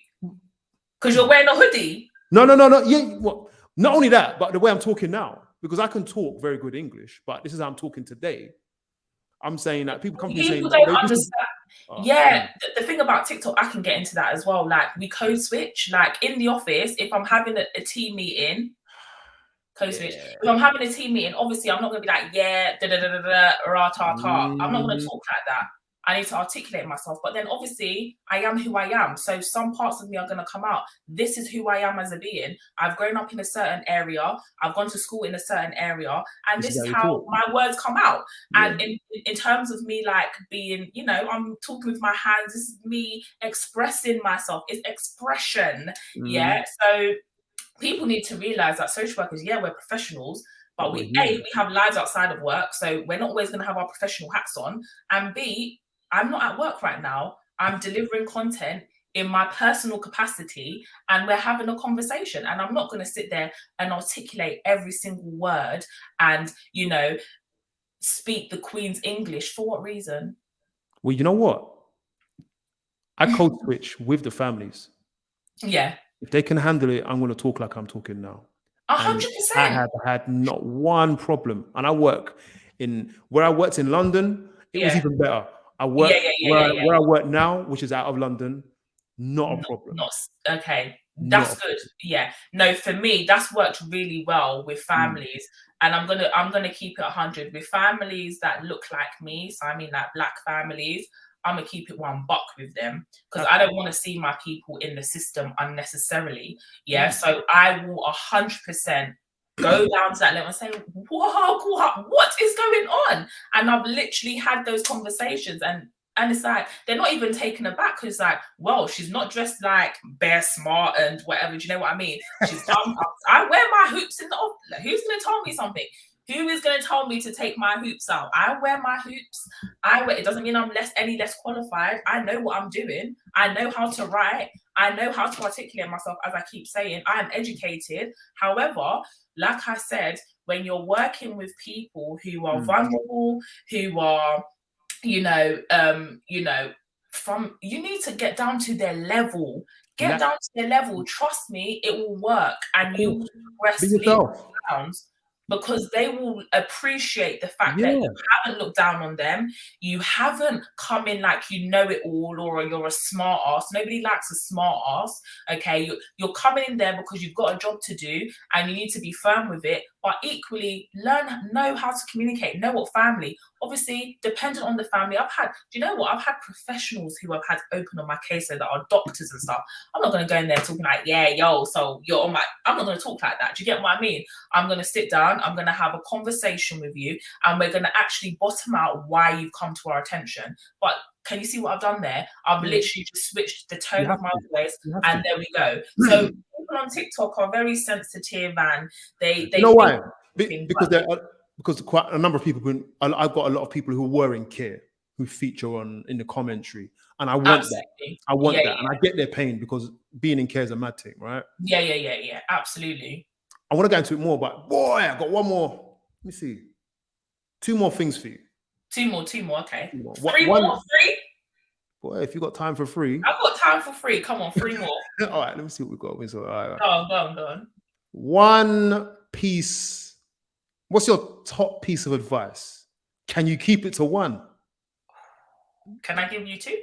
because you're wearing a hoodie? No. Yeah, well, not only that, but the way I'm talking now, because I can talk very good English, but this is how I'm talking today. I'm saying that people come to me saying, people don't understand. The thing about TikTok, I can get into that as well. Like, we code switch. Like, in the office, if I'm having a team meeting, code switch. If I'm having a team meeting, obviously I'm not going to be like, I'm not going to talk like that. I need to articulate myself. But then obviously I am who I am. So some parts of me are going to come out. This is who I am as a being. I've grown up in a certain area. I've gone to school in a certain area. And this is how my words come out. Yeah. And in terms of me, like, being, you know, I'm talking with my hands. This is me expressing myself. It's expression. Yeah. So people need to realize that social workers, we're professionals, but we have lives outside of work. So we're not always going to have our professional hats on. And B, I'm not at work right now. I'm delivering content in my personal capacity, and we're having a conversation. And I'm not going to sit there and articulate every single word and, you know, speak the Queen's English. For what reason? Well, you know what? I code switch with the families. Yeah. If they can handle it, I'm going to talk like I'm talking now. 100%. I have had not one problem. And I work where I worked in London, it was even better. I work where I work now, which is out of London, not a problem. Okay, that's good. Yeah, no, for me, that's worked really well with families, and I'm gonna keep it 100 with families that look like me. So I mean, like Black families. I'm gonna keep it $1 with them, because I don't want to see my people in the system unnecessarily. Yeah, so I will 100% go down to that level and say, what is going on? And I've literally had those conversations, and it's like, they're not even taken aback, because like, well, she's not dressed like Bear Smart and whatever, do you know what I mean? She's done, I wear my hoops in the office. Who's going to tell me something? Who is going to tell me to take my hoops out? I wear my hoops. It doesn't mean I'm any less qualified. I know what I'm doing. I know how to write. I know how to articulate myself, as I keep saying. I am educated. However, like I said, when you're working with people who are vulnerable, who are, you know, you need to get down to their level. Get down to their level. Trust me, it will work, and you will progress Be leaps yourself. and bounds, because they will appreciate the fact that Yeah. you haven't looked down on them. You haven't come in like you know it all, or you're a smart ass. Nobody likes a smart ass. Okay, you're coming in there because you've got a job to do, and you need to be firm with it. But equally, know how to communicate. Know what family. Obviously, dependent on the family. Do you know what? I've had professionals who have had open on my case that are doctors and stuff. I'm not going to go in there talking like, yeah, yo, so you're on my. I'm not going to talk like that. Do you get what I mean? I'm going to sit down. I'm going to have a conversation with you, and we're going to actually bottom out why you've come to our attention. But can you see what I've done there? I've literally just switched the tone of my voice, and there we go. So people on TikTok are very sensitive, and they You know why? think Because quite a number of people. I've got a lot of people who were in care who feature in the commentary, and I want that. I want that, and I get their pain, because being in care is a mad thing, right? Yeah. Absolutely. I want to go into it more, but boy, I got one more. Let me see. 2 more things for you. Two more. Okay. 3 more. 3 more. 3. Boy, if you got time for 3, I've got time for 3. Come on, 3 more. all right, let me see what we've got. So, all right. Go on. One piece. What's your top piece of advice? Can you keep it to 1? Can I give you 2?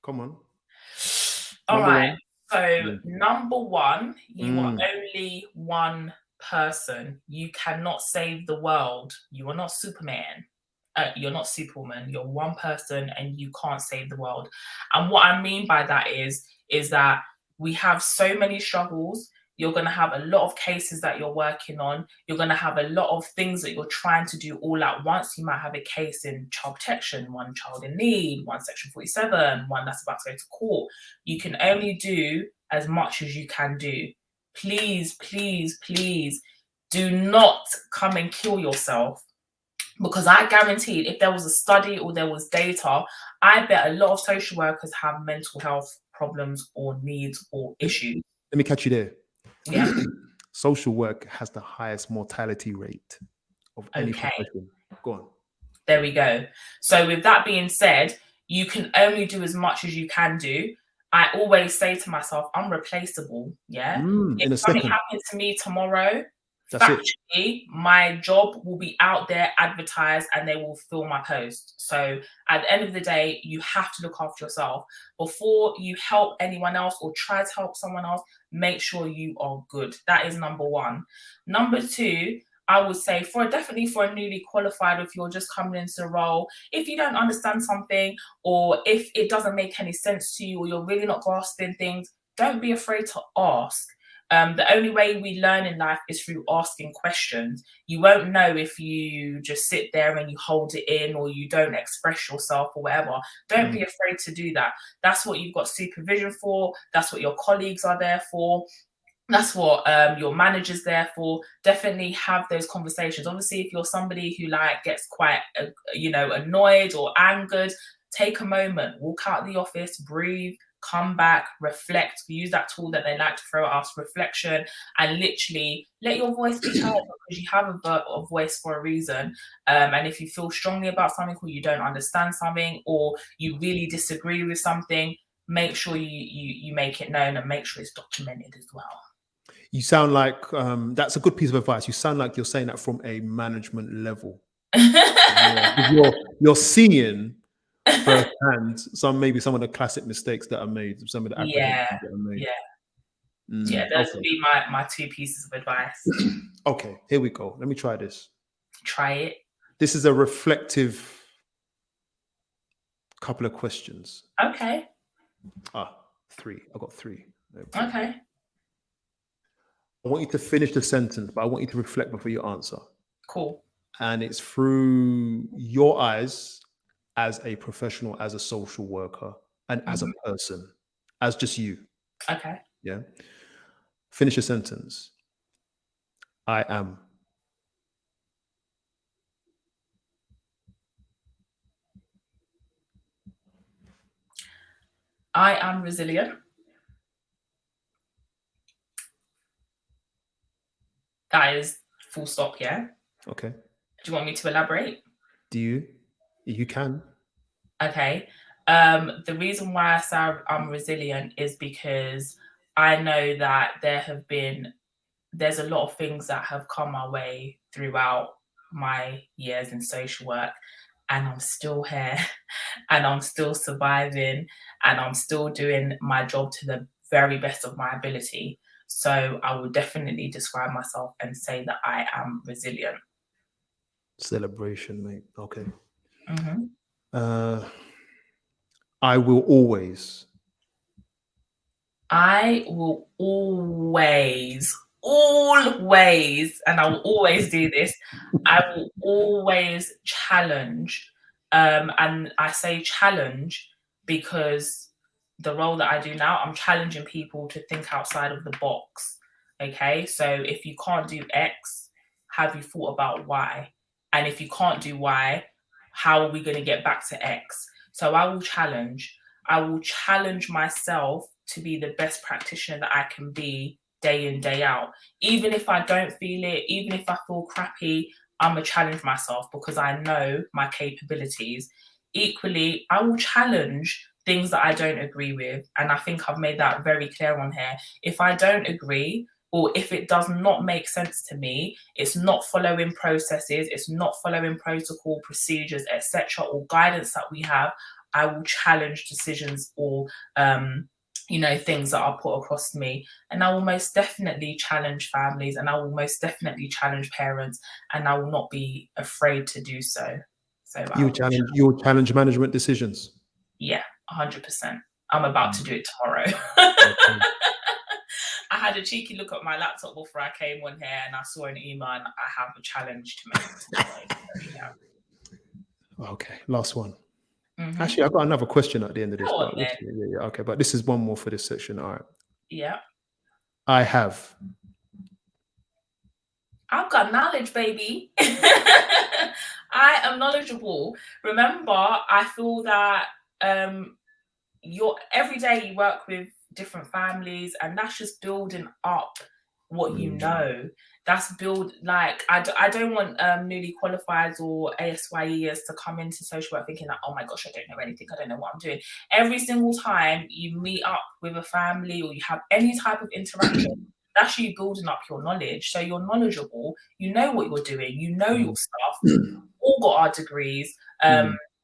Come on. All right. So number 1, you are only one person. You cannot save the world. You are not Superman. You're not Superwoman. You're one person, and you can't save the world. And what I mean by that is that we have so many struggles. You're going to have a lot of cases that you're working on. You're going to have a lot of things that you're trying to do all at once. You might have a case in child protection, one child in need, one section 47, one that's about to go to court. You can only do as much as you can do. Please do not come and kill yourself, because I guarantee if there was a study or there was data, I bet a lot of social workers have mental health problems or needs or issues. Let me catch you there. Yeah. Social work has the highest mortality rate of any profession. Go on. There we go. So with that being said, you can only do as much as you can do. I always say to myself, I'm replaceable. Yeah. If something happens to me tomorrow, factually, my job will be out there advertised, and they will fill my post. So at the end of the day, you have to look after yourself. Before you help anyone else or try to help someone else, make sure you are good. That is number 1. Number 2, I would say definitely for a newly qualified, if you're just coming into the role, if you don't understand something, or if it doesn't make any sense to you, or you're really not grasping things, don't be afraid to ask. The only way we learn in life is through asking questions. You won't know if you just sit there and you hold it in, or you don't express yourself or whatever. Don't be afraid to do that. That's what you've got supervision for. That's what your colleagues are there for. That's what your manager's there for. Definitely have those conversations. Obviously, if you're somebody who gets quite annoyed or angered, take a moment, walk out the office, breathe, come back, reflect. Use that tool that they like to throw at us, reflection, and literally let your voice be heard, because you have a voice for a reason. And if you feel strongly about something, or you don't understand something, or you really disagree with something, make sure you make it known, and make sure it's documented as well. You sound like that's a good piece of advice. You sound like you're saying that from a management level. You're seeing firsthand maybe some of the classic mistakes that are made, some of the apprehensions that are made. Those would be my 2 pieces of advice. Okay, here we go. Let me try this. Try it. This is a reflective couple of questions. Okay. 3. I got 3. Okay. I want you to finish the sentence, but I want you to reflect before you answer. Cool. And it's through your eyes as a professional, as a social worker, and as a person, as just you. Okay. Yeah. Finish a sentence. I am. I am resilient. That is full stop, yeah? Okay. Do you want me to elaborate? Do you? You can. Okay. The reason why I say I'm resilient is because I know that there's a lot of things that have come my way throughout my years in social work, and I'm still here and I'm still surviving and I'm still doing my job to the very best of my ability. So I would definitely describe myself and say that I am resilient. Celebration, mate. Okay. Mhm. I will always. I will always, and I will always do this, I will always challenge. And I say challenge because the role that I do now, I'm challenging people to think outside of the box. Okay. So if you can't do X, have you thought about Y? And if you can't do Y, how are we going to get back to X? So I will challenge. I will challenge myself to be the best practitioner that I can be day in, day out. Even if I don't feel it, even if I feel crappy, I'm going to challenge myself because I know my capabilities. Equally, I will challenge things that I don't agree with. And I think I've made that very clear on here. If I don't agree, or if it does not make sense to me, it's not following processes, it's not following protocol, procedures, etc., or guidance that we have, I will challenge decisions or things that are put across me. And I will most definitely challenge families, and I will most definitely challenge parents, and I will not be afraid to do so. So You'll challenge management decisions. yeah, 100%. I'm about to do it tomorrow. Okay. I had a cheeky look at my laptop before I came on here, and I saw an email, and I have a challenge to make tomorrow. So, yeah. Okay, last one. Mhm. Actually, I've got another question at the end of this, Go on but then. yeah, okay. But this is one more for this section. All right. Yeah. I have. I've got knowledge, baby. I am knowledgeable. Remember, I feel that you're every day you work with different families, and that's just building up what you know. That's I don't want newly qualified or ASYEers to come into social work thinking that, oh my gosh, I don't know anything, I don't know what I'm doing. Every single time you meet up with a family or you have any type of interaction, that's you building up your knowledge. So you're knowledgeable, you know what you're doing, you know your stuff. All got our degrees.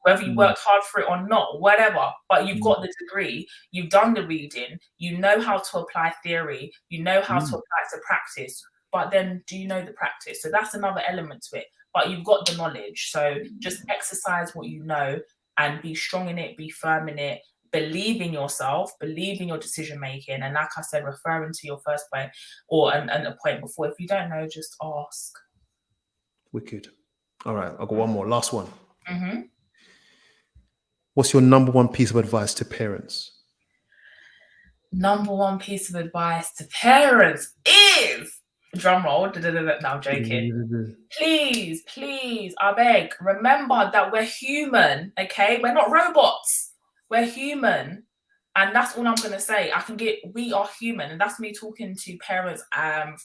Whether you worked hard for it or not, whatever, but you've got the degree, you've done the reading, you know how to apply theory, you know how to apply it to practice, but then do you know the practice? So that's another element to it, but you've got the knowledge. So just exercise what you know and be strong in it, be firm in it, believe in yourself, believe in your decision making. And like I said, referring to your first point or a point before, if you don't know, just ask. Wicked. All right, I'll go one more. Last one. Mm-hmm. What's your number one piece of advice to parents? Number one piece of advice to parents is drum roll. No, I'm joking. Please, I beg, remember that we're human, okay? We're not robots. We're human. And that's all I'm gonna say. We are human, and that's me talking to parents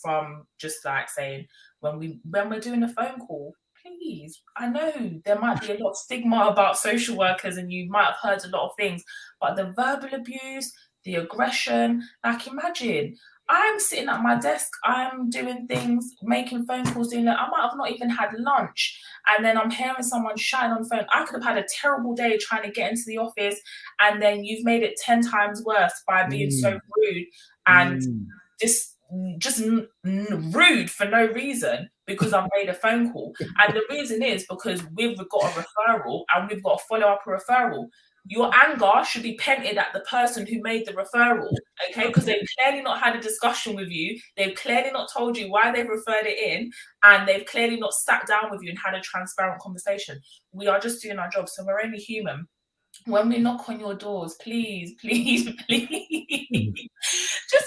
from just like saying when we're doing a phone call, please, I know there might be a lot of stigma about social workers and you might have heard a lot of things, but the verbal abuse, the aggression, like imagine I'm sitting at my desk, I'm doing things, making phone calls, doing that. I might have not even had lunch. And then I'm hearing someone shouting on the phone. I could have had a terrible day trying to get into the office. And then you've made it 10 times worse by being so rude and just rude for no reason because I've made a phone call. And the reason is because we've got a referral and we've got to follow up a referral. Your anger should be painted at the person who made the referral, okay? Because they've clearly not had a discussion with you. They've clearly not told you why they've referred it in, and they've clearly not sat down with you and had a transparent conversation. We are just doing our job, so we're only human. When we knock on your doors, please, just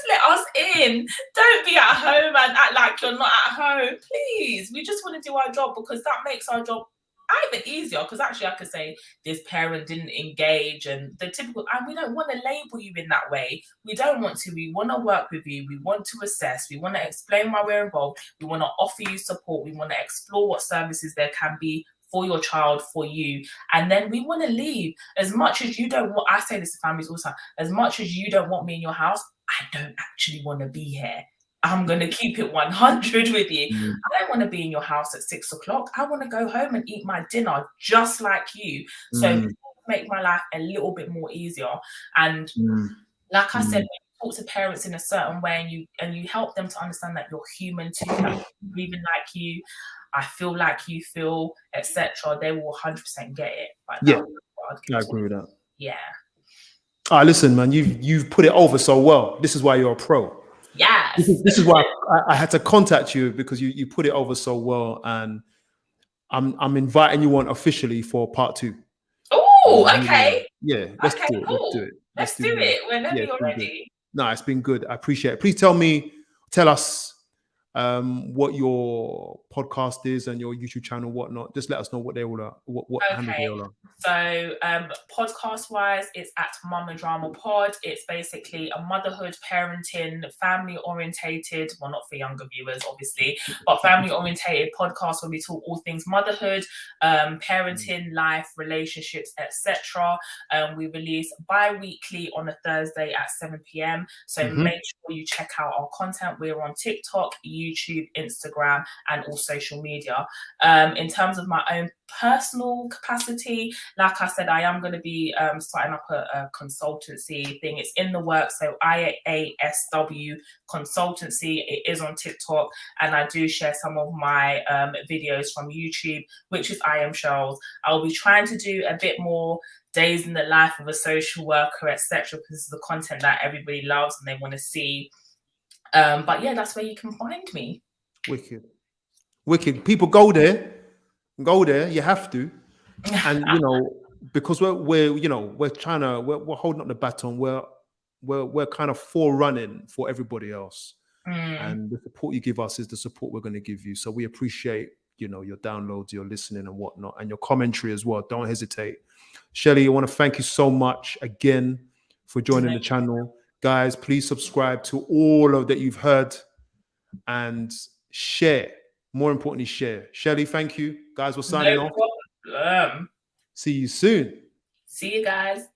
let us in. Don't be at home and act like you're not at home. Please, we just want to do our job because that makes our job either easier, because actually I could say this parent didn't engage and the typical, and we don't want to label you in that way. We don't want to. We want to work with you. We want to assess. We want to explain why we're involved. We want to offer you support. We want to explore what services there can be for your child, for you. And then we want to leave. As much as you don't want, I say this to families all the time, as much as you don't want me in your house, I don't actually want to be here. I'm going to keep it 100 with you. I don't want to be in your house at 6 o'clock. I want to go home and eat my dinner just like you. So make my life a little bit more easier. And like I said, when you talk to parents in a certain way and you help them to understand that you're human too, that I'm breathing like you, I feel like you feel, etc., they will 100% get it. Like, yeah, I agree with that. Yeah. Listen, man, you've put it over so well. This is why you're a pro. Yes. This is why I had to contact you, because you put it over so well, and I'm inviting you on officially for part 2. Oh, okay. Yeah, let's do it. Cool. Let's do it whenever you're ready. No, it's been good. I appreciate it. Please tell us what your podcast is and your YouTube channel, whatnot. Just let us know what they all are, what handle they all are. So podcast wise, it's at Mama Drama Pod. It's basically a motherhood, parenting, family orientated, well, not for younger viewers obviously, but family orientated podcast where we talk all things motherhood, parenting, life, relationships, etc. We release bi-weekly on a Thursday at 7 p.m. So make sure you check out our content. We're on TikTok, YouTube, Instagram, and all social media. In terms of my own personal capacity, like I said, I am going to be starting up a consultancy thing. It's in the works. So IASW Consultancy. It is on TikTok, and I do share some of my videos from YouTube, which is I Am Shells. I'll be trying to do a bit more days in the life of a social worker, etc., because this is the content that everybody loves and they want to see. But yeah, that's where you can find me. Wicked. People go there. You have to. And because we're holding up the baton. We're kind of forerunning for everybody else. And the support you give us is the support we're going to give you. So we appreciate your downloads, your listening and whatnot, and your commentary as well. Don't hesitate. Shelly, I want to thank you so much again for joining the channel. Guys, please subscribe to all of that you've heard and share. More importantly, share. Shelly, thank you. Guys, we're signing off. No problem. See you soon. See you guys.